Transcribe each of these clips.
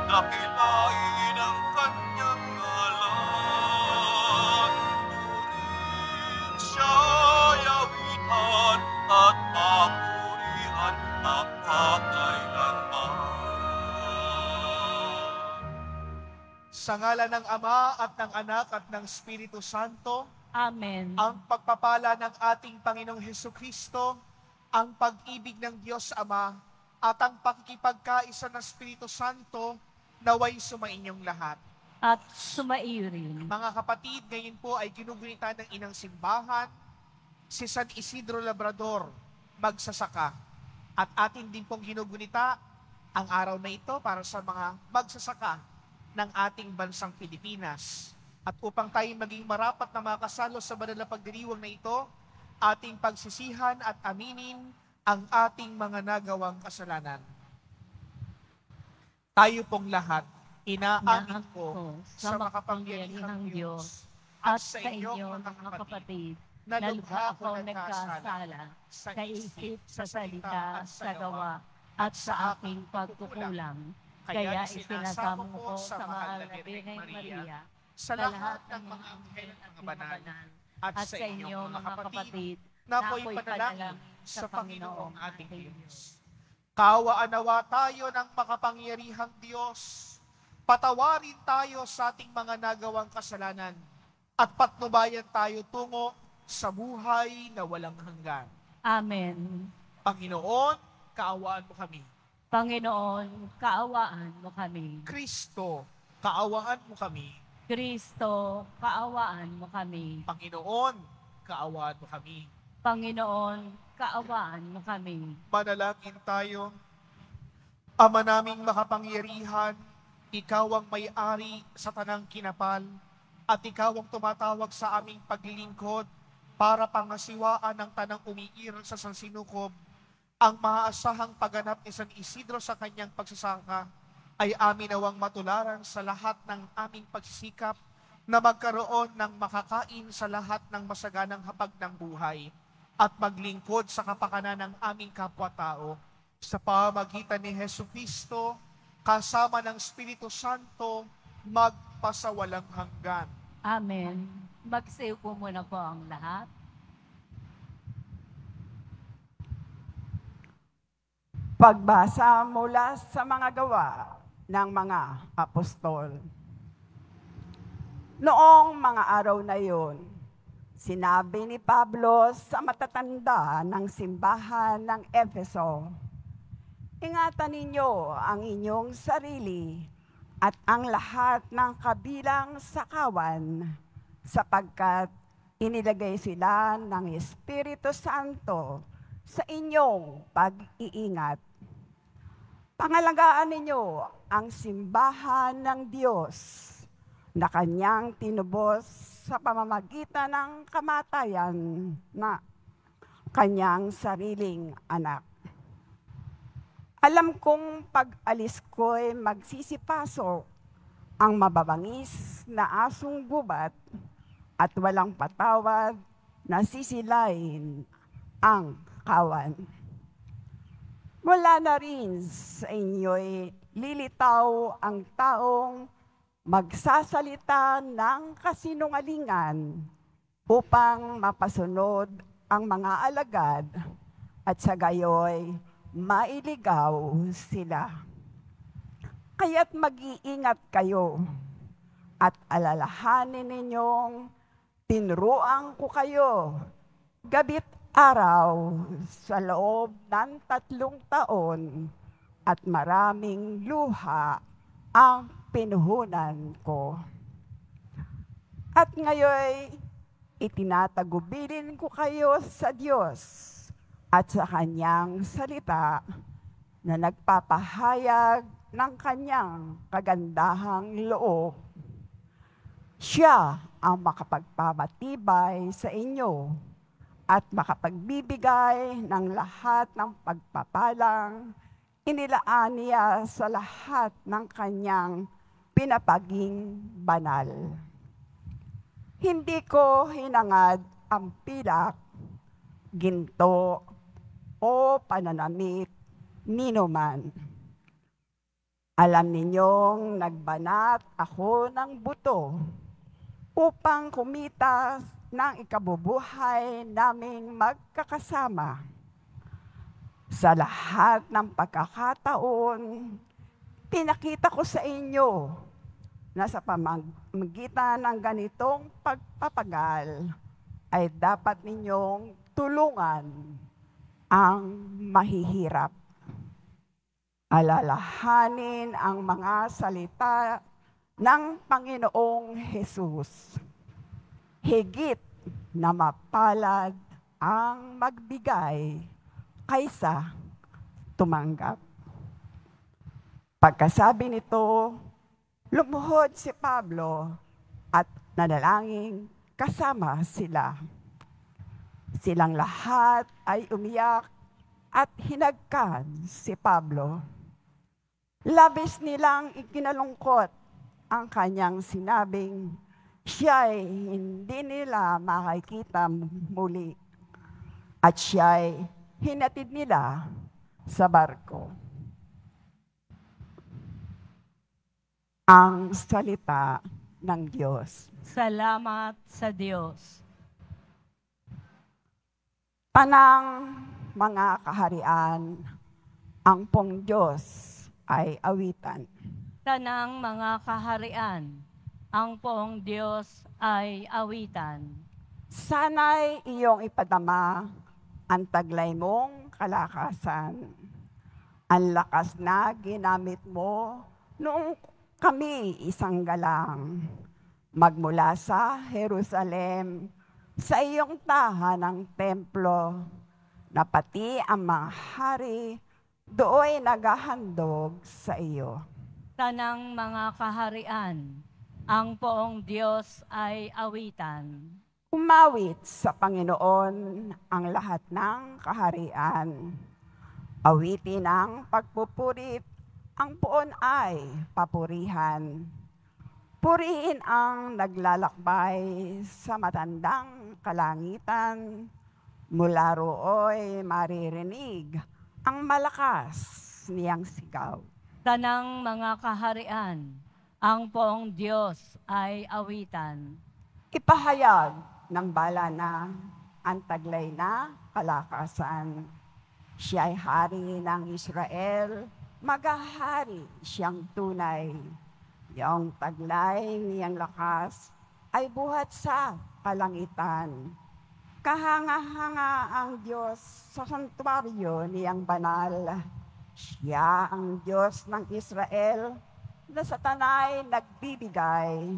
dakilain ang kanyang ngalan. Purihin siya'y awitan at papurihan magpakailanman. Sa ngalan ng Ama at ng Anak at ng Espiritu Santo, Amen. ang pagpapala ng ating Panginoong Hesukristo, ang pag-ibig ng Diyos Ama, at ang pakikipagkaisa ng Espiritu Santo, naway sumainyong lahat. At sumaiyo rin. Mga kapatid, ngayon po ay ginugunita ng Inang Simbahan, si San Isidro Labrador, magsasaka. At atin din pong ginugunita ang araw na ito para sa mga magsasaka ng ating bansang Pilipinas. At upang tayo maging marapat na makasalo sa banal na pagdiriwang na ito, ating pagsisihan at aminin ang ating mga nagawang kasalanan. Tayo pong lahat, inaamin ko sa makapangyarihang Diyos at sa inyo, mga kapatid, na lubha ako nagkasala sa isip, sa salita, sa gawa, at sa aking pagkukulang. Kaya isinasamo ko sa mahal na Birheng Maria, sa lahat ng mga anghel at mga banal, at sa inyo, mga kapatid, na ako'y panalangin sa Panginoong ating Diyos. Kaawaan nawa tayo ng makapangyarihang Diyos. Patawarin tayo sa ating mga nagawang kasalanan at patnubayan tayo tungo sa buhay na walang hanggan. Amen. Panginoon, kaawaan mo kami. Panginoon, kaawaan mo kami. Kristo, kaawaan mo kami. Kristo, kaawaan mo kami. Panginoon, kaawaan mo kami. Panginoon, kaawaan mo kami. Manalangin tayo. Ama naming makapangyarihan, ikaw ang may-ari sa tanang kinapal, at ikaw ang tumatawag sa aming paglilingkod para pangasiwaan ng tanang umiiral sa sansinukob. Ang maaasahang pagganap ni San Isidro sa kanyang pagsasaka ay amin nawang matularan sa lahat ng aming pagsisikap na magkaroon ng makakain sa lahat ng masaganang hapag ng buhay at maglingkod sa kapakanan ng aming kapwa-tao sa pamamagitan ni Hesukristo kasama ng Espiritu Santo magpasawalang hanggan. Amen. Magsayo po muna po ang lahat. Pagbasa mula sa mga gawa ng mga apostol. Noong mga araw na iyon, sinabi ni Pablo sa matatanda ng simbahan ng Efeso, ingatan ninyo ang inyong sarili at ang lahat ng kabilang sakawan sapagkat inilagay sila ng Espiritu Santo sa inyong pag-iingat. Pangalagaan ninyo ang simbahan ng Diyos na kanyang tinubos sa pamamagitan ng kamatayan na kanyang sariling anak. Alam kong pag-alis ko'y magsisipasok ang mababangis na asong gubat at walang patawad na sisilain ang kawan. Wala na rin sa inyo'y lilitaw ang taong magsasalita ng kasinungalingan upang mapasunod ang mga alagad at sa gayoy mailigaw sila. Kaya't mag-iingat kayo at alalahanin ninyong tinuruan ko kayo gabit araw sa loob ng 3 taon at maraming luha ang pinuhunan ko. At ngayon, itinatagubilin ko kayo sa Diyos at sa kanyang salita na nagpapahayag ng kanyang kagandahang loob. Siya ang makapagpamatibay sa inyo at makapagbibigay ng lahat ng pagpapalang inilaan niya sa lahat ng kanyang pinapaging banal. Hindi ko hinangad ang pilak, ginto, o pananamit ninuman. Alam ninyong nagbanat ako ng buto upang kumita ng ikabubuhay naming magkakasama. Sa lahat ng pagkakataon, pinakita ko sa inyo na sa pamamagitan ng ganitong pagpapagal ay dapat ninyong tulungan ang mahihirap. Alalahanin ang mga salita ng Panginoong Hesus. Higit na mapalad ang magbigay kaysa tumanggap. Pagkasabi nito, lumuhod si Pablo at nanalangin kasama sila. Silang lahat ay umiyak at hinagkan si Pablo. Labis nilang ikinalungkot ang kanyang sinabing siya'y hindi nila makikita muli at siya'y hinatid nila sa barko. Ang salita ng Diyos. Salamat sa Diyos. Tanang mga kaharian, ang pong Diyos ay awitan. Tanang mga kaharian, ang poong Diyos ay awitan. Sana'y iyong ipadama ang taglay mong kalakasan. Ang lakas na ginamit mo noong kami isang galang. Magmula sa Jerusalem, sa iyong tahanang templo, na pati ang mga hari dooy naghahandog sa iyo. Tanang mga kaharian, ang poong Diyos ay awitan. Umawit sa Panginoon ang lahat ng kaharian. Awitin ang pagpupurit, ang poon ay papurihan. Purihin ang naglalakbay sa matandang kalangitan. Mula rooy maririnig ang malakas niyang sigaw. Tanang mga kaharian, ang poong Diyos ay awitan. Ipahayag ng bala na ang taglay na kalakasan. Siya'y hari ng Israel, maghahari siyang tunay. Yung taglay niyang lakas ay buhat sa kalangitan. Kahanga-hanga ang Diyos sa santuaryo niyang banal. Siya ang Diyos ng Israel na sa tanay nagbibigay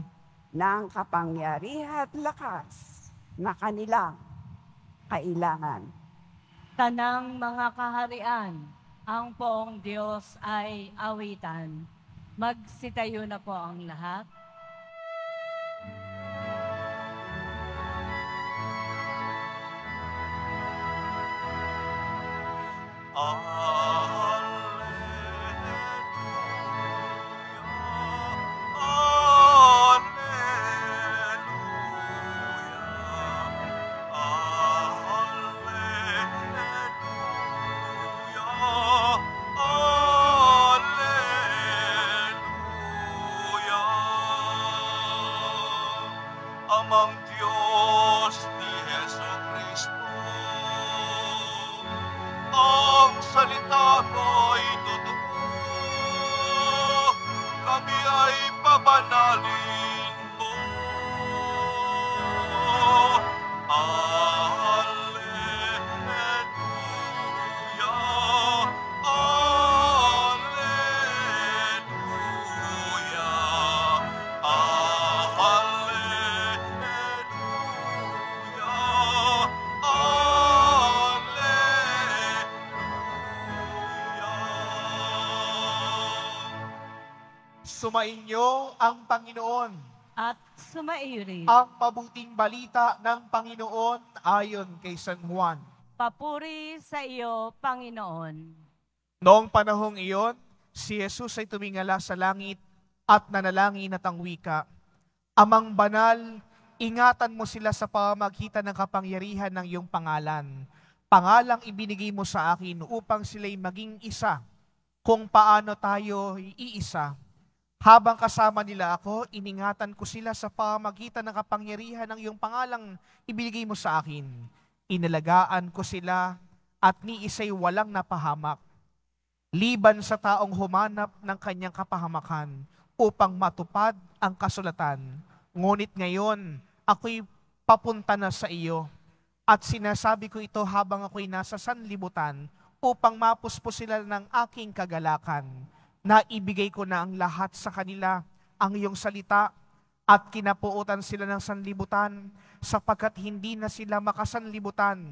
ng kapangyarihan at lakas na kanilang kailangan. Tanang mga kaharian, ang poong Diyos ay awitan. Magsitayo na po ang lahat. Amang Diyos ni Jesucristo, ang salita mo'y totoo, kami ay pabanalin mo. Alleluia, Sumainyo ang Panginoon. At sumairin. Ang mabuting balita ng Panginoon ayon kay San Juan. Papuri sa iyo, Panginoon. Noong panahong iyon, si Jesus ay tumingala sa langit at nanalangin at ang wika, Amang banal, ingatan mo sila sa pamamagitan ng kapangyarihan ng iyong pangalan. Pangalang ibinigay mo sa akin upang sila'y maging isa, kung paano tayo iisa. Habang kasama nila ako, iningatan ko sila sa pamagitan ng kapangyarihan ng iyong pangalang ibinigay mo sa akin. Inalagaan ko sila at ni isa'y walang napahamak. Liban sa taong humanap ng kanyang kapahamakan upang matupad ang kasulatan. Ngunit ngayon, ako'y papunta na sa iyo at sinasabi ko ito habang ako'y nasa sanlibutan upang mapuspos sila ng aking kagalakan. Naibigay ko na ang lahat sa kanila, ang iyong salita, at kinapuutan sila ng sanlibutan, sapagkat hindi na sila makasanlibutan.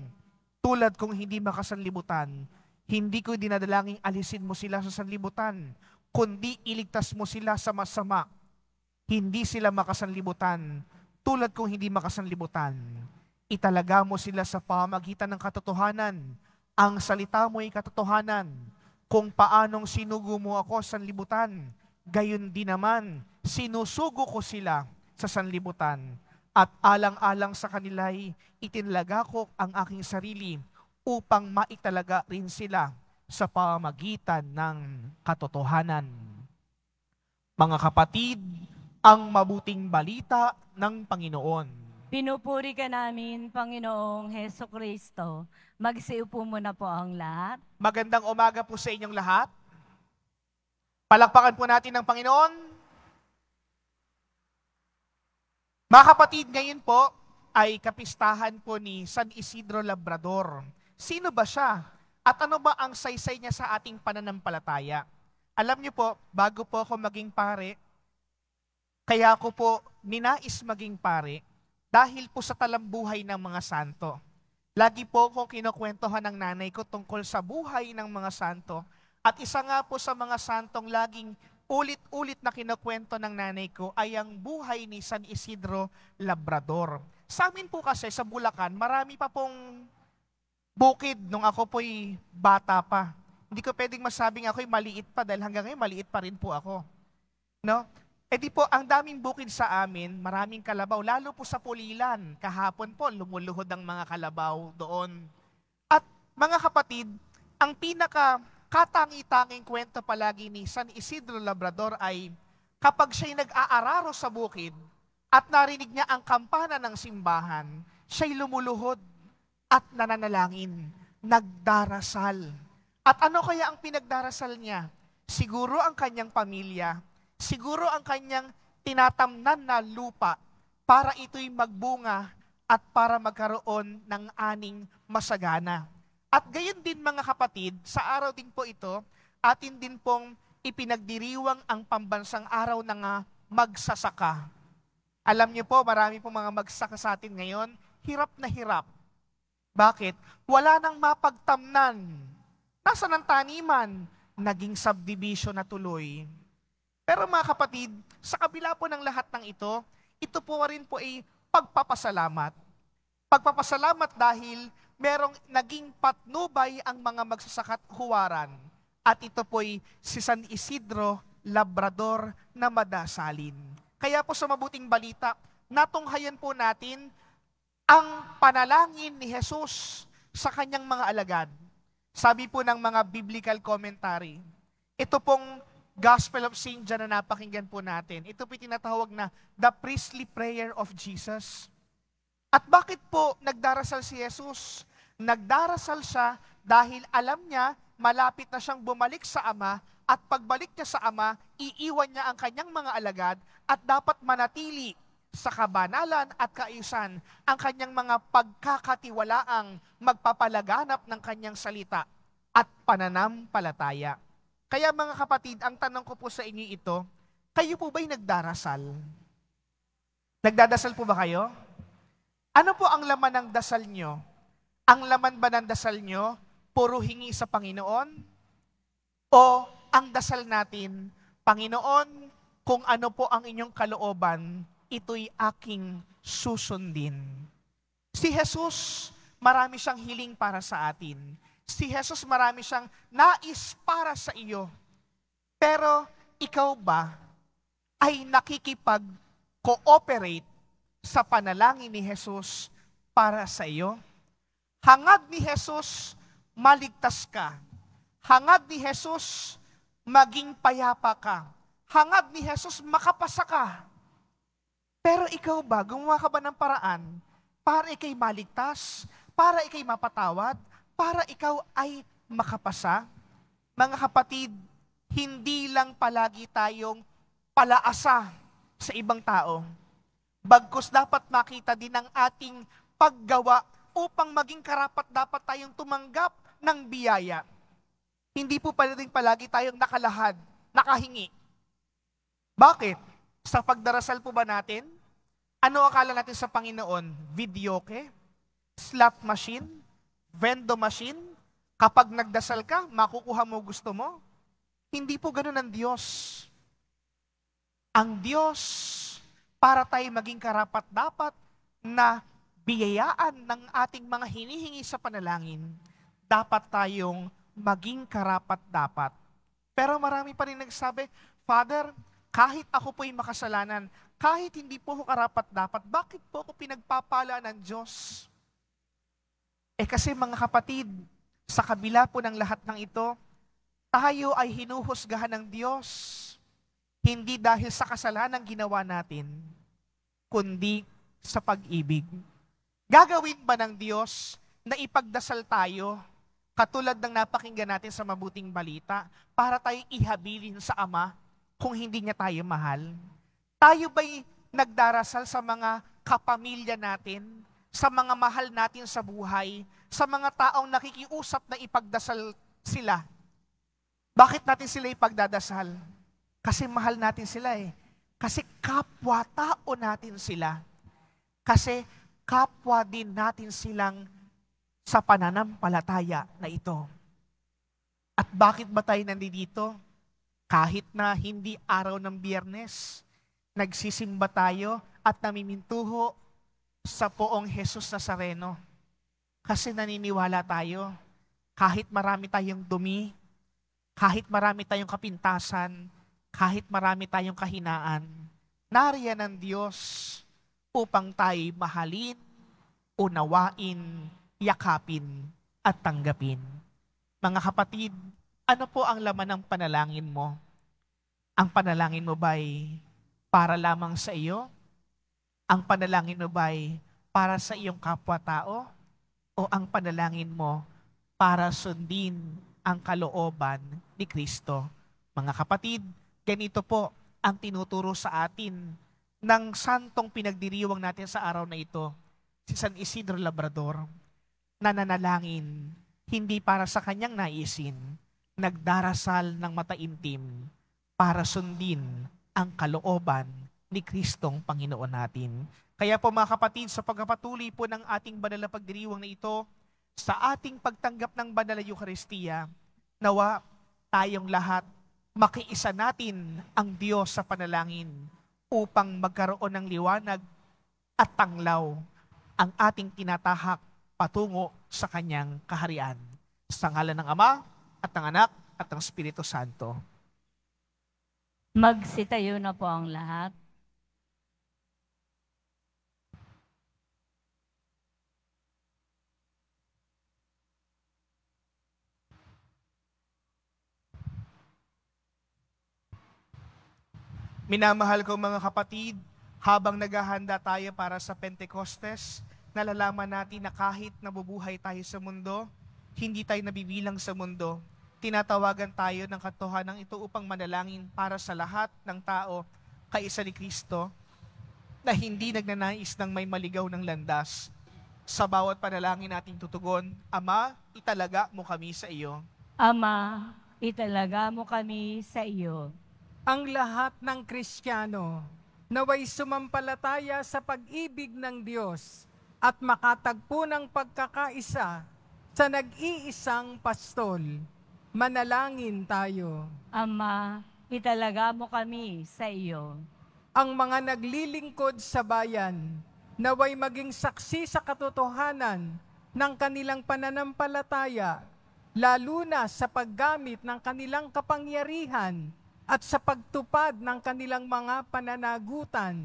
Tulad kong hindi makasanlibutan, hindi ko dinadalangin alisin mo sila sa sanlibutan, kundi iligtas mo sila sa masama. Hindi sila makasanlibutan, tulad kong hindi makasanlibutan. Italaga mo sila sa pamagitan ng katotohanan. Ang salita mo ay katotohanan. Kung paanong sinugo mo ako sa sanlibutan, gayon din naman, sinusugo ko sila sa sanlibutan. At alang-alang sa kanila'y itinalaga ko ang aking sarili upang maitalaga rin sila sa pamagitan ng katotohanan. Mga kapatid, ang mabuting balita ng Panginoon. Pinupuri ka namin, Panginoong Heso Kristo. Magsiupo muna po ang lahat. Magandang umaga po sa inyong lahat. Palakpakan po natin ng Panginoon. Mga kapatid, ngayon po ay kapistahan po ni San Isidro Labrador. Sino ba siya? At ano ba ang saysay niya sa ating pananampalataya? Alam niyo po, bago po ako maging pare, kaya ako po ninais maging pare dahil po sa talambuhay ng mga santo. Lagi po akong kinukwentuhan ng nanay ko tungkol sa buhay ng mga santo. At isa nga po sa mga santong laging ulit-ulit na kinukwento ng nanay ko ay ang buhay ni San Isidro Labrador. Sa amin po kasi sa Bulacan, marami pa pong bukid nung ako po'y bata pa. Hindi ko pwedeng masabing ako'y maliit pa dahil hanggang ngayon maliit pa rin po ako. No? E di po, ang daming bukid sa amin, maraming kalabaw, lalo po sa Pulilan. Kahapon po, lumuluhod ang mga kalabaw doon. At mga kapatid, ang pinaka-katangi-tanging kwento palagi ni San Isidro Labrador ay kapag siya'y nag-aararo sa bukid at narinig niya ang kampana ng simbahan, siya'y lumuluhod at nananalangin, nagdarasal. At ano kaya ang pinagdarasal niya? Siguro ang kanyang pamilya, siguro ang kanyang tinatamnan na lupa para ito'y magbunga at para magkaroon ng aning masagana. At gayon din mga kapatid, sa araw din po ito, atin din pong ipinagdiriwang ang pambansang araw ng magsasaka. Alam niyo po, marami pong mga magsasaka sa atin ngayon, hirap na hirap. Bakit? Wala nang mapagtamnan. Nasaan ang taniman? Naging subdivision na tuloy. Pero mga kapatid, sa kabila po ng lahat ng ito po rin po ay pagpapasalamat. Pagpapasalamat dahil merong naging patnubay ang mga magsasaka't huwaran. At ito po ay si San Isidro Labrador na madasalin. Kaya po sa mabuting balita, natunghayan po natin ang panalangin ni Jesus sa kanyang mga alagad. Sabi po ng mga biblical commentary, ito pong Gospel of St. John na napakinggan po natin, ito po tinatawag na the priestly prayer of Jesus. At bakit po nagdarasal si Jesus? Nagdarasal siya dahil alam niya malapit na siyang bumalik sa Ama at pagbalik niya sa Ama, iiwan niya ang kanyang mga alagad at dapat manatili sa kabanalan at kaayusan ang kanyang mga pagkakatiwalaang magpapalaganap ng kanyang salita at pananampalataya. Kaya mga kapatid, ang tanong ko po sa inyo ito, kayo po ba'y nagdarasal? Nagdadasal po ba kayo? Ano po ang laman ng dasal nyo? Ang laman ba ng dasal nyo, puro hingi sa Panginoon? O ang dasal natin, Panginoon, kung ano po ang inyong kalooban, ito'y aking susundin. Si Jesus, marami siyang hiling para sa atin. Si Jesus, marami siyang nais para sa iyo. Pero ikaw ba ay nakikipag-cooperate sa panalangin ni Jesus para sa iyo? Hangad ni Jesus, maligtas ka. Hangad ni Jesus, maging payapa ka. Hangad ni Jesus, makapasa ka. Pero ikaw ba, gumawa ka ba ng paraan para ikay maligtas, para ikay mapatawad, para ikaw ay makapasa? Mga kapatid, hindi lang palagi tayong palaasa sa ibang tao. Bagkus dapat makita din ang ating paggawa upang maging karapat dapat tayong tumanggap ng biyaya. Hindi po pala din palagi tayong nakalahad, nakahingi. Bakit? Sa pagdarasal po ba natin? Ano akala natin sa Panginoon? Videoke? Slot machine? Vendo machine? Kapag nagdasal ka, makukuha mo gusto mo? Hindi po ganun ang Diyos. Ang Diyos, para tayo maging karapat-dapat na biyayaan ng ating mga hinihingi sa panalangin, dapat tayong maging karapat-dapat. Pero marami pa rin nagsabi, Father, kahit ako po'y makasalanan, kahit hindi po ako karapat-dapat, bakit po ako pinagpapala ng Diyos? Kasi mga kapatid, sa kabila po ng lahat ng ito, tayo ay hinuhusgahan ng Diyos, hindi dahil sa kasalanan ginawa natin, kundi sa pag-ibig. Gagawin ba ng Diyos na ipagdasal tayo, katulad ng napakinggan natin sa mabuting balita, para tayo ihabilin sa Ama kung hindi niya tayo mahal? Tayo ba'y nagdarasal sa mga kapamilya natin, sa mga mahal natin sa buhay, sa mga taong nakikiusap na ipagdasal sila? Bakit natin sila ipagdadasal? Kasi mahal natin sila eh. Kasi kapwa-tao natin sila. Kasi kapwa din natin silang sa pananampalataya na ito. At bakit ba tayo nandito? Kahit na hindi araw ng Biyernes, nagsisimba tayo at namimintuho sa poong Jesus Nazareno. Kasi naniniwala tayo, kahit marami tayong dumi, kahit marami tayong kapintasan, kahit marami tayong kahinaan, nariyan ang Diyos upang tayo mahalin, unawain, yakapin, at tanggapin. Mga kapatid, ano po ang laman ng panalangin mo? Ang panalangin mo ba'y para lamang sa iyo? Ang panalangin mo ba'y para sa iyong kapwa-tao? O ang panalangin mo para sundin ang kalooban ni Kristo? Mga kapatid, ganito po ang tinuturo sa atin ng santong pinagdiriwang natin sa araw na ito, si San Isidro Labrador, na nanalangin hindi para sa kanyang naisin, nagdarasal ng mataimtim para sundin ang kalooban ni Kristong Panginoon natin. Kaya po mga kapatid, sa pagpapatuloy po ng ating banal na pagdiriwang na ito, sa ating pagtanggap ng banal na Eucharistia, nawa tayong lahat makiisa natin ang Diyos sa panalangin upang magkaroon ng liwanag at tanglaw ang ating tinatahak patungo sa Kanyang kaharian. Sa ngalan ng Ama at ng Anak at ng Espiritu Santo. Magsitayo na po ang lahat. Minamahal ko mga kapatid, habang naghahanda tayo para sa Pentecostes, nalalaman natin na kahit nabubuhay tayo sa mundo, hindi tayo nabibilang sa mundo. Tinatawagan tayo ng katotohanan ito upang manalangin para sa lahat ng tao kaisa ni Kristo na hindi nagnanais ng may maligaw ng landas. Sa bawat panalangin nating tutugon, Ama, italaga mo kami sa iyo. Ama, italaga mo kami sa iyo. Ang lahat ng Kristiyano naway sumampalataya sa pag-ibig ng Diyos at makatagpo ng pagkakaisa sa nag-iisang pastol. Manalangin tayo. Ama, italaga mo kami sa iyo. Ang mga naglilingkod sa bayan naway maging saksi sa katotohanan ng kanilang pananampalataya, lalo na sa paggamit ng kanilang kapangyarihan at sa pagtupad ng kanilang mga pananagutan.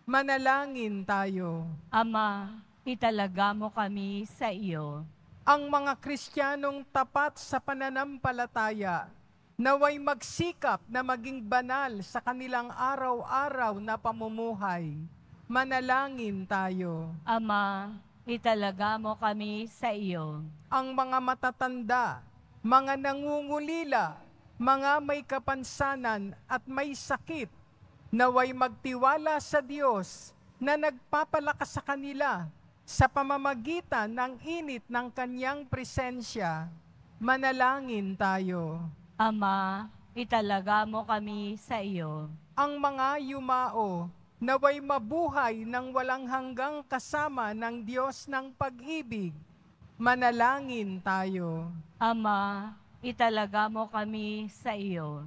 Manalangin tayo. Ama, italaga mo kami sa iyo. Ang mga Kristiyanong tapat sa pananampalataya, naway magsikap na maging banal sa kanilang araw-araw na pamumuhay. Manalangin tayo. Ama, italaga mo kami sa iyo. Ang mga matatanda, mga nangungulila, mga may kapansanan at may sakit, naway magtiwala sa Diyos na nagpapalakas sa kanila sa pamamagitan ng init ng kanyang presensya. Manalangin tayo. Ama, italaga mo kami sa iyo. Ang mga yumao, naway mabuhay ng walang hanggang kasama ng Diyos ng pag-ibig. Manalangin tayo. Ama, italaga mo kami sa iyo.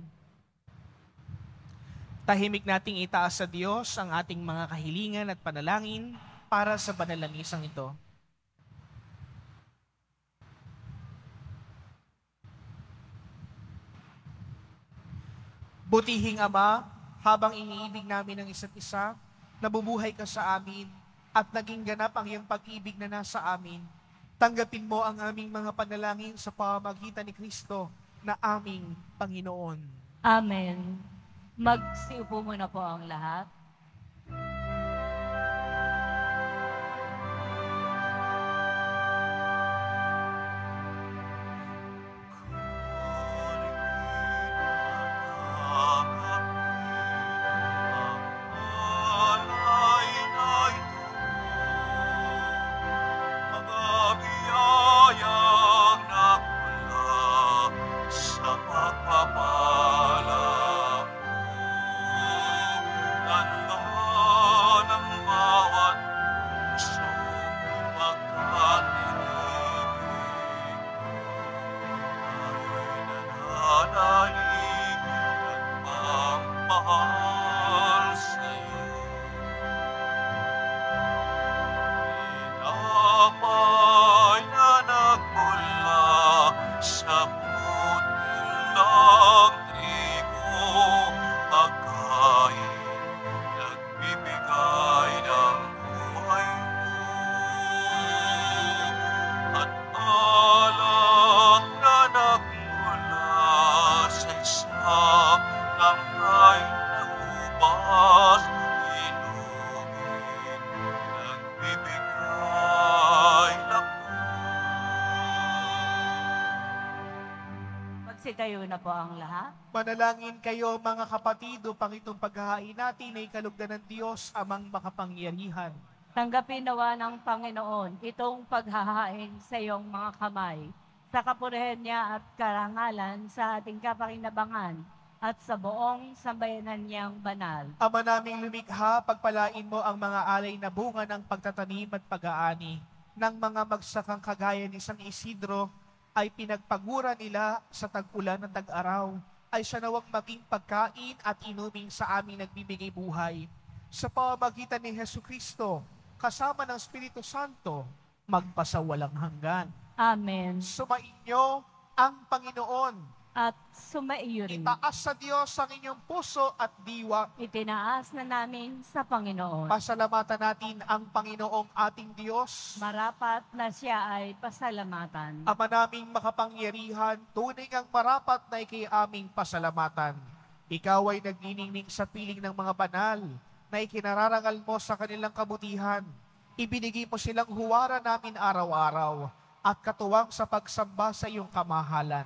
Tahimik nating itaas sa Diyos ang ating mga kahilingan at panalangin para sa banal na misang ito. Butihing Ama, habang iniibig namin ang isa't isa, nabubuhay ka sa amin at naging ganap ang iyong pag-ibig na nasa amin. Tanggapin mo ang aming mga panalangin sa pamamagitan ni Kristo na aming Panginoon. Amen. Magsiupo muna po ang lahat. Magsitayo na po ang lahat. Manalangin kayo mga kapatid upang itong paghahain natin ay kalugdan ng Diyos amang makapangyarihan. Tanggapin nawa ng Panginoon itong paghahain sa iyong mga kamay, sa kapurihan niya at karangalan sa ating kapakinabangan at sa buong sambayanan niyang banal. Ama naming lumikha, pagpalain mo ang mga alay na bunga ng pagtatanim at pag-aani ng mga magsakang kagaya ni San Isidro ay pinagpagura nila sa tag-ulan at tag-araw, ay siya nawang maging pagkain at inuming sa aming nagbibigay buhay. Sa pamamagitan ni Jesucristo, kasama ng Espiritu Santo, magpasawalang hanggan. Amen. Sumainyo ang Panginoon. At sumaiyo rin. Itaas sa Diyos ang inyong puso at diwa. Itinaas na namin sa Panginoon. Pasalamatan natin ang Panginoong ating Diyos. Marapat na siya ay pasalamatan. Ama naming makapangyarihan, tunay ang marapat na ikay aming pasalamatan. Ikaw ay nagniningning sa piling ng mga banal na ikinararangal mo sa kanilang kabutihan. Ibinigay mo silang huwara namin araw-araw at katuwang sa pagsamba sa iyong kamahalan.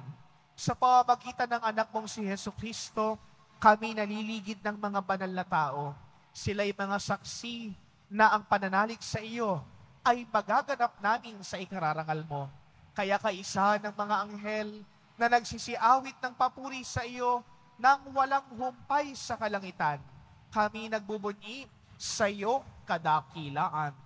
Sa pamamagitan ng anak mong si Jesucristo, kami naliligid ng mga banal na tao. Sila'y mga saksi na ang pananalig sa iyo ay magaganap namin sa ikararangal mo. Kaya kaisa ng mga anghel na nagsisiawit ng papuri sa iyo nang walang humpay sa kalangitan, kami nagbubunyi sa iyong kadakilaan.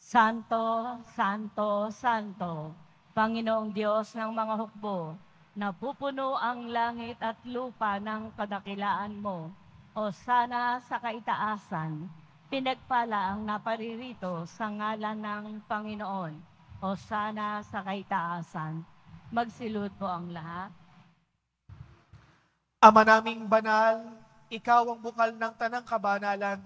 Santo, Santo, Santo, Panginoong Diyos ng mga hukbo, napupuno ang langit at lupa ng kadakilaan mo. O sana sa kaitaasan, pinagpala ang naparirito sa ngalan ng Panginoon. O sana sa kaitaasan, magsilud po ang lahat. Ama naming banal, ikaw ang bukal ng tanang kabanalan,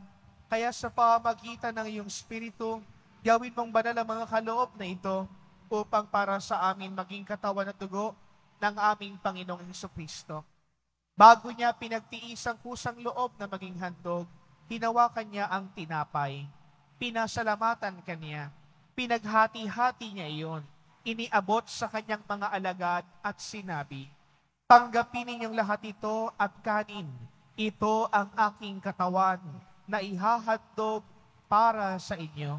kaya sa pamamagitan ng iyong Espiritu, gawin mong banal ang mga kaloob na ito upang para sa amin maging katawan at dugo ng aming Panginoong Jesucristo. Bago niya pinagtiis ang kusang loob na maging handog, hinawakan niya ang tinapay. Pinasalamatan kanya. Pinaghati-hati niya iyon. Iniabot sa kanyang mga alagad at sinabi, "Tanggapin ninyong lahat ito at kanin. Ito ang aking katawan na ihahandog para sa inyo."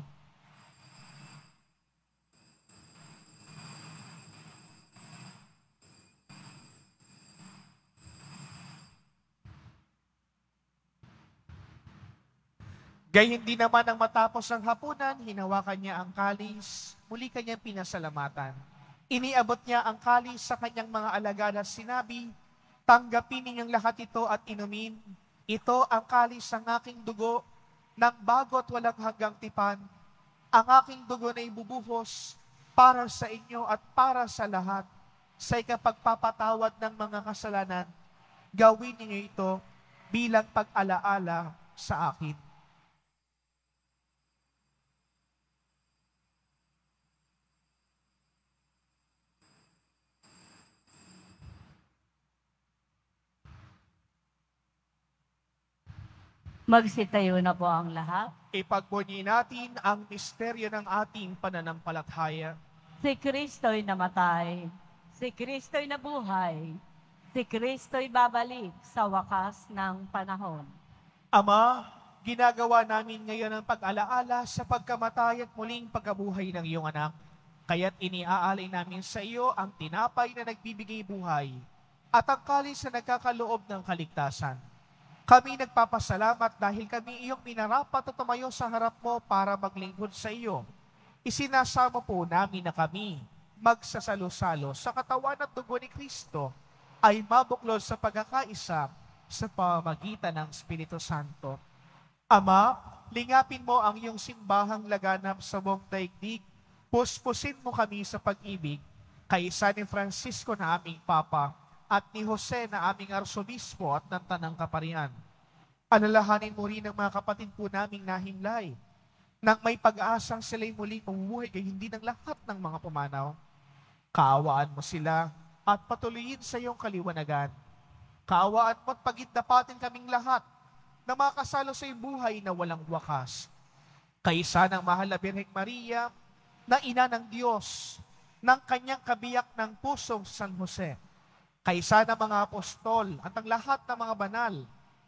Gayun din naman ang matapos ang hapunan, hinawakan niya ang kalis, muli kanyang pinasalamatan. Iniabot niya ang kalis sa kanyang mga alagad at sinabi, "Tanggapin ninyong lahat ito at inumin. Ito ang kalis ng aking dugo, ng bago't walang hanggang tipan. Ang aking dugo na ibubuhos para sa inyo at para sa lahat, sa ikapagpapatawad ng mga kasalanan. Gawin ninyo ito bilang pag-alaala sa akin." Magsitayo na po ang lahat. Ipagbunyi natin ang misteryo ng ating pananampalataya. Si Kristo'y namatay. Si Kristo'y nabuhay. Si Kristo'y babalik sa wakas ng panahon. Ama, ginagawa namin ngayon ang pag-alaala sa pagkamatay at muling pagkabuhay ng iyong anak. Kaya't iniaalay namin sa iyo ang tinapay na nagbibigay buhay at ang kalis na nagkakaloob ng kaligtasan. Kami nagpapasalamat dahil kami iyong minarapat at tumayo sa harap mo para maglingkod sa iyo. Isinasama po namin na kami magsasalo-salo sa katawan at dugo ni Kristo ay mabuklod sa pagkakaisa sa pamamagitan ng Espiritu Santo. Ama, lingapin mo ang iyong simbahang laganap sa buong daigdig. Puspusin mo kami sa pag-ibig kay San Francisco na aming Papa at ni Jose na aming Arsobispo at ng Tanang Kaparian. Alalahanin mo rin ang mga kapatid po naming nahimlay nang may pag-asang sila'y muling mamuhay kay hindi ng lahat ng mga pumanaw. Kaawaan mo sila at patuloyin sa iyong kaliwanagan. Kaawaan mo at pagitdapatin kaming lahat na makasalo sa iyong buhay na walang wakas. Kaysa ng mahal na Birheng Maria, na ina ng Diyos, ng kanyang kabiyak ng pusong San Jose, kaysa ng mga apostol at ang lahat ng mga banal,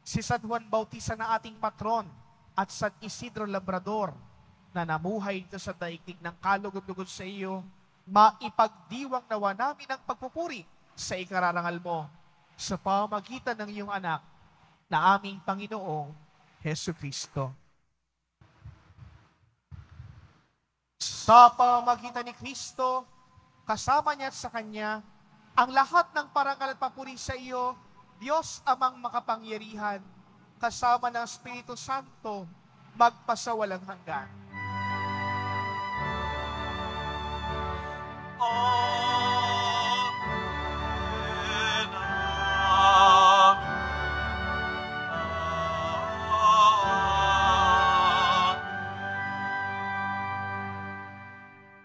si San Juan Bautista na ating patron at San Isidro Labrador na namuhay dito sa daigdig ng kalugod-lugod sa iyo, maipagdiwang nawa namin ang pagpupuri sa ikararangal mo sa pamamagitan ng iyong anak na aming Panginoong Jesucristo. Sa pamamagitan ni Kristo, kasama niya at sa Kanya, ang lahat ng parangal at papuri sa iyo, Diyos Amang makapangyarihan, kasama ng Espiritu Santo, magpasawalang hanggan. Amen.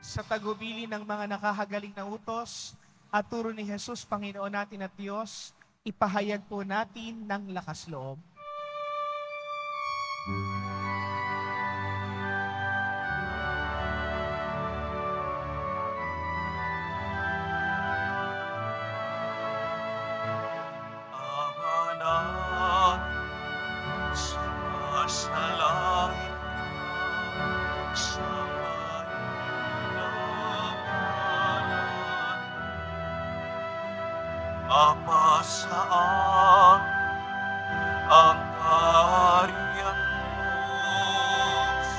Sa tagubili ng mga nakahagaling na utos, at turo ni Jesus, Panginoon natin at Diyos, ipahayag po natin ng lakas loob. Ang anak sumasalangit ka sa Ama, saan ang kaharian mo?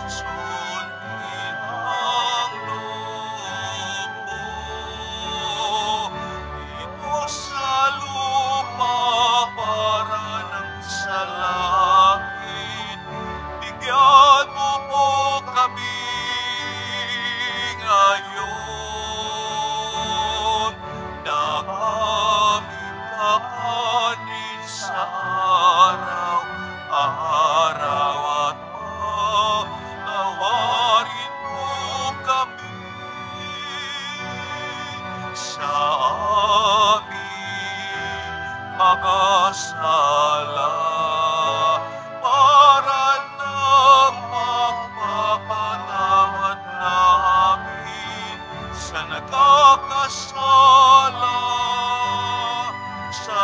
Sundin ang loob mo. Ito sa lupa para ng sa langit. Bigyan mo po kami ngayon na kakanin sa araw-araw at patawarin mo kami sa aming mga mga sala para nang magpapatawad namin sa nagkakasala sa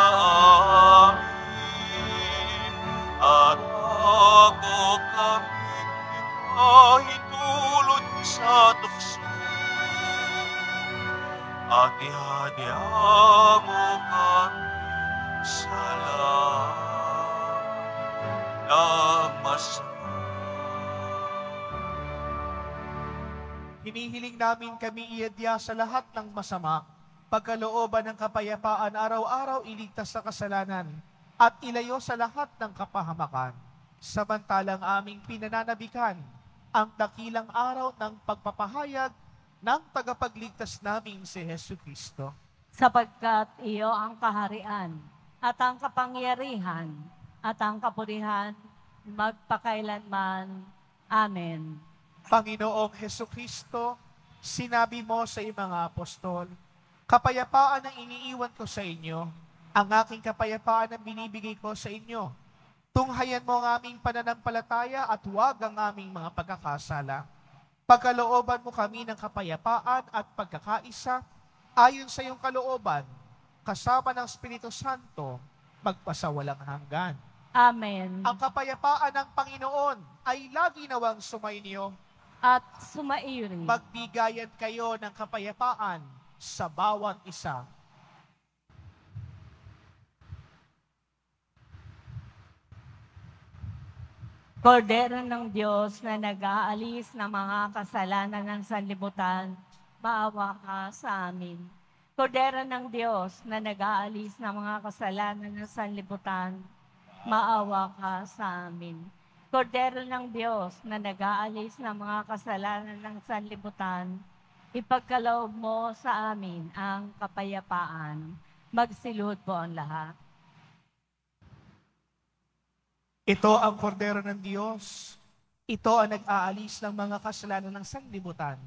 amin at bago kami ipahintulot sa tukso at ihadya mo kami sa lahat ng masama. Hinihiling namin kami iadya sa lahat ng masama, pagkalooban ng kapayapaan, araw-araw iligtas sa kasalanan, at ilayo sa lahat ng kapahamakan. Samantalang aming pinananabikan ang dakilang araw ng pagpapahayag ng tagapagligtas naming si Jesucristo. Sapagkat iyo ang kaharian, at ang kapangyarihan, at ang kapurihan, magpakailanman. Amen. Panginoong Jesucristo, sinabi mo sa iyong mga apostol, kapayapaan ang iniiwan ko sa inyo, ang aking kapayapaan ang binibigay ko sa inyo. Tunghayan mo ang aming pananampalataya at huwag ang aming mga pagkakasala. Pagkalooban mo kami ng kapayapaan at pagkakaisa, ayon sa iyong kalooban, kasama ng Espiritu Santo, magpasawalang hanggan. Amen. Ang kapayapaan ng Panginoon ay lagi nawang sumainyo. At sumaiyo rin. Magbigayan kayo ng kapayapaan sa bawat isa. Kordero ng Diyos na nag-aalis ng mga kasalanan ng sanlibutan, maawa ka sa amin. Kordero ng Diyos na nag-aalis ng mga kasalanan ng sanlibutan, maawa ka sa amin. Kordero ng Diyos na nag-aalis ng mga kasalanan ng sanlibutan, ipagkaloob mo sa amin ang kapayapaan. Magsilod po ang lahat. Ito ang kordero ng Diyos. Ito ang nag-aalis ng mga kasalanan ng sanlibutan.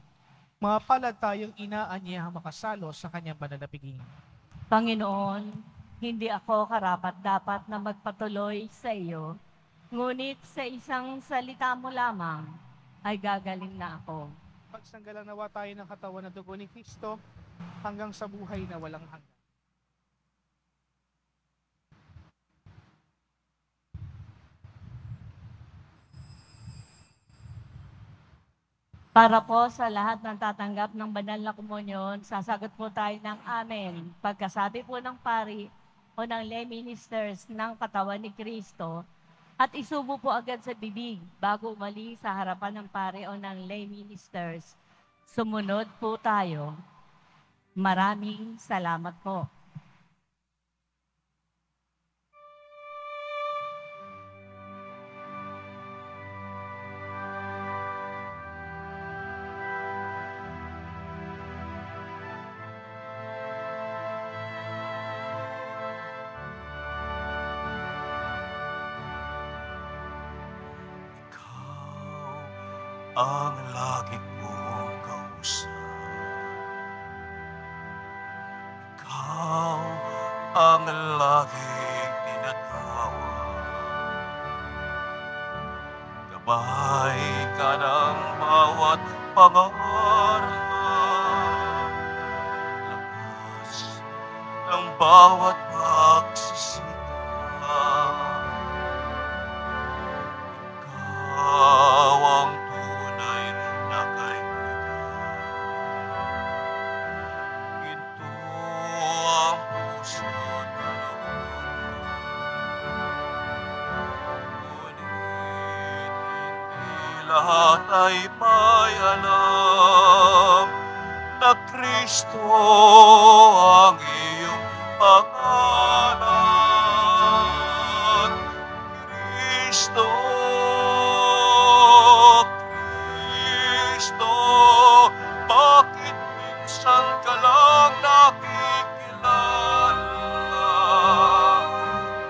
Mga palad tayong inaanyahang makasalo sa kanyang banal na piging. Panginoon, hindi ako karapat-dapat na magpatuloy sa iyo, ngunit sa isang salita mo lamang ay gagaling na ako. Pagsanggalang nawa tayo ng katawan na dugo ni Kristo hanggang sa buhay na walang hanggan. Para po sa lahat ng tatanggap ng banal na komunyon, sasagot po tayo ng amen. Pagkasabi po ng pari o ng lay ministers ng katawan ni Kristo, at isubo po agad sa bibig bago umali sa harapan ng pari o ng lay ministers. Sumunod po tayo. Maraming salamat po. Ang lagi kong kausap. Ikaw ang laging tinatawag. Gabay ka ng bawat pangarap. Lakas ng bawat pagsisita. Ikaw ang tunay na kaibigan. Ito ang puso na ngunit hindi lahat ay may alam na Kristo ang iyong pangalan. Kristo, bakit minsan ka lang nakikilala?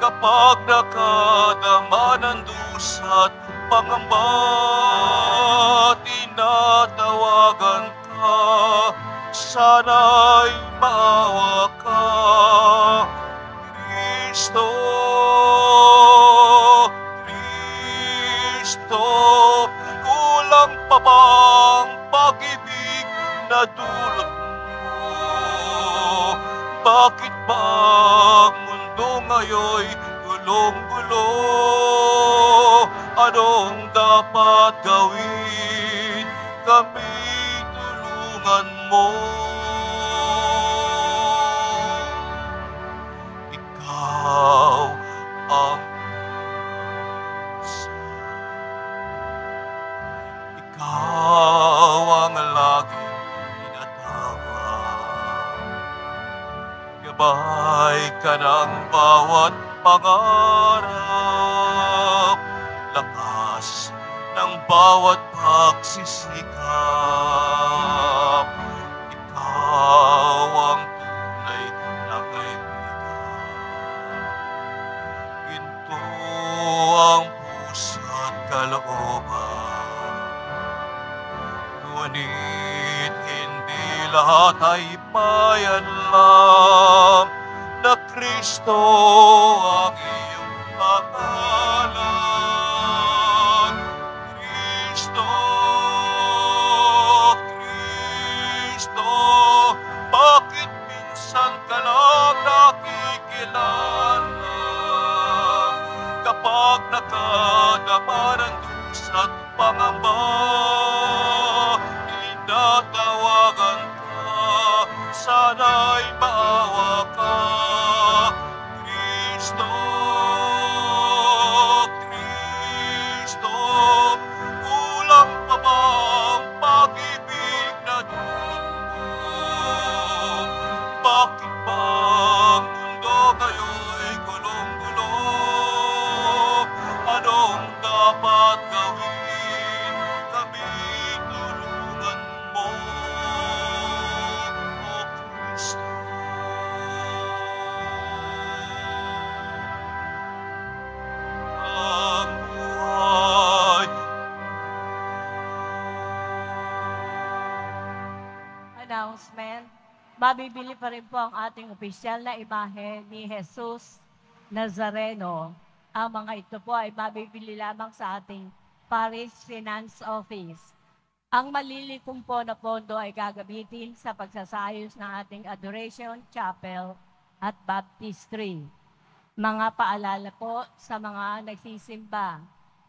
Kapag nakadama ng dusa't pangamba, tinatawagan ka, sana'y maawa ka. Kristo, Kristo, Kristo, kulang pa bang pag-ibig na dulot mo? Bakit ba ang mundo ngayo'y gulong-gulo? Anong dapat gawin? Kami tulungan mo. Ikaw ang ikaw ang laging tinatawag. Gabay ka ng bawat pangarap, lakas ng bawat pagsisikap. Ikaw ang tunay na kaibigan. Ginto ang puso't kalooban. Ngunit hindi lahat ay mayanlam na Kristo ang iyong pangalan. Kristo, Kristo, bakit minsan ka lang nakikilala? Kapag nakadama ng dusa't pangamba, tinatawagan ka, sana'y maawa ka. Kristo, Kristo, kulang pa ba ang pag-ibig na dulot mo? Bakit ba ang mundo ngayon'y gulong-gulo? Anong dapat gawin? Kami tulungan mo, O Kristo. Ang buhay. Announcement. Mabibili pa rin po ang ating opisyal na imahe ni Jesus Nazareno. Ang mga ito po ay mabibili lamang sa ating Parish Finance Office. Ang malilikom po na pondo ay gagamitin sa pagsasayos ng ating Adoration Chapel at Baptistry. Mga paalala po sa mga nagsisimba.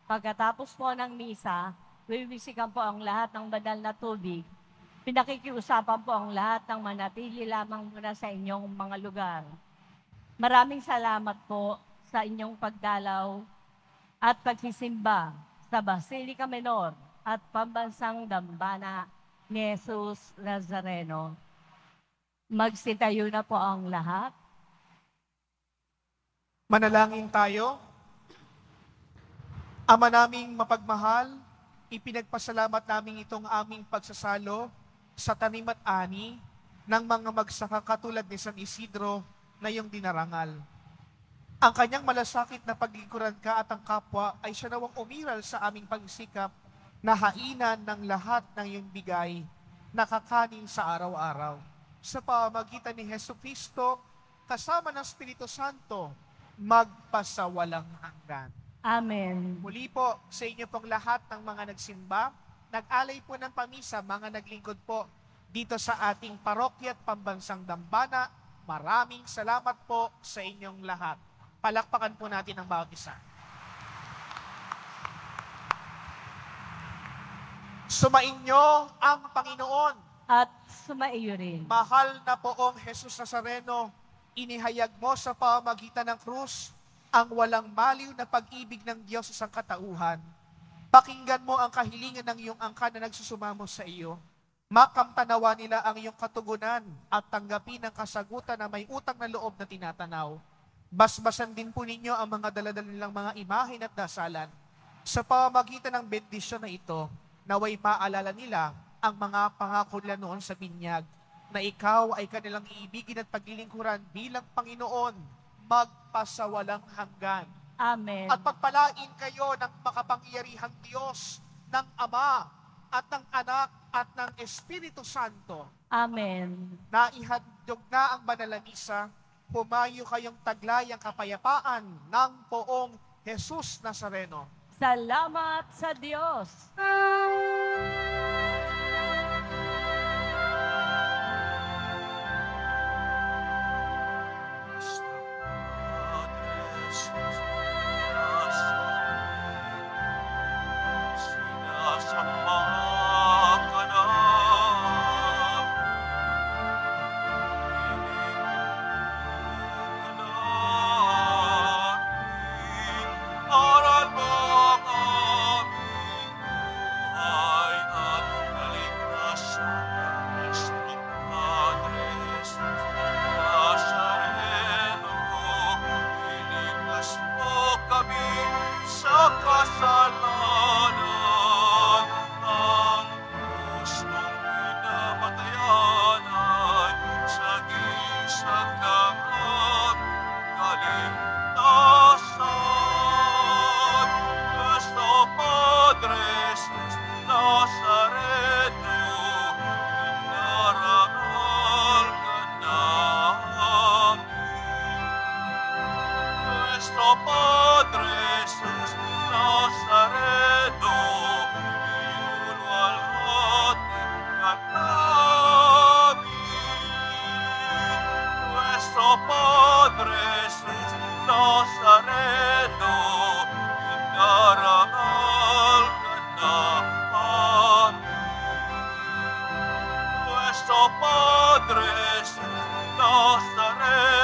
Pagkatapos po ng misa, wiwisikan po ang lahat ng banal na tubig. Pinakikiusapan po ang lahat ng manatili lamang muna sa inyong mga lugar. Maraming salamat po sa inyong pagdalaw at pagsisimba sa Basilica Menor at Pambansang Dambana ni Jesus Nazareno. Magsitayo na po ang lahat. Manalangin tayo. Ama naming mapagmahal, ipinagpasalamat namin itong aming pagsasalo sa tanim at ani ng mga magsaka katulad ni San Isidro na iyong dinarangal. Ang kanyang malasakit na paglingkuran ka at ang kapwa ay siya nawang umiral sa aming pagsikap na hainan ng lahat ng iyong bigay na kakanin sa araw-araw. Sa pamamagitan ni Jesucristo, kasama ng Espiritu Santo, magpasawalang hanggan. Amen. Muli po sa inyo pong lahat ng mga nagsimba, nag-alay po ng pamisa, mga naglingkod po dito sa ating parokya at Pambansang Dambana. Maraming salamat po sa inyong lahat. Palakpakan po natin ang bawat isa. Sumainyo ang Panginoon. At sumaiyo rin. Mahal na poong Jesus Nazareno, inihayag mo sa pamamagitan ng krus ang walang maliw na pag-ibig ng Diyos sa sangkatauhan. Pakinggan mo ang kahilingan ng iyong angkan na nagsusumamo sa iyo. Makamtanawa nila ang iyong katugunan at tanggapin ang kasagutan na may utang na loob na tinatanaw. Basbasan din po ninyo ang mga daladala nilang mga imahen at dasalan. Sa pamamagitan ng bendisyon na ito, naway maalala nila ang mga pangako nila noon sa binyag, na ikaw ay kanilang iibigin at paglilingkuran bilang Panginoon, magpasawalang hanggan. Amen. At pagpalain kayo ng makapangyarihang Diyos, ng Ama, at ng Anak, at ng Espiritu Santo. Amen. Naihandog na ang banal na misa, humayo kayong taglay ang kapayapaan ng poong Jesus Nazareno. Salamat sa Diyos. Padre Jesús Nazaret.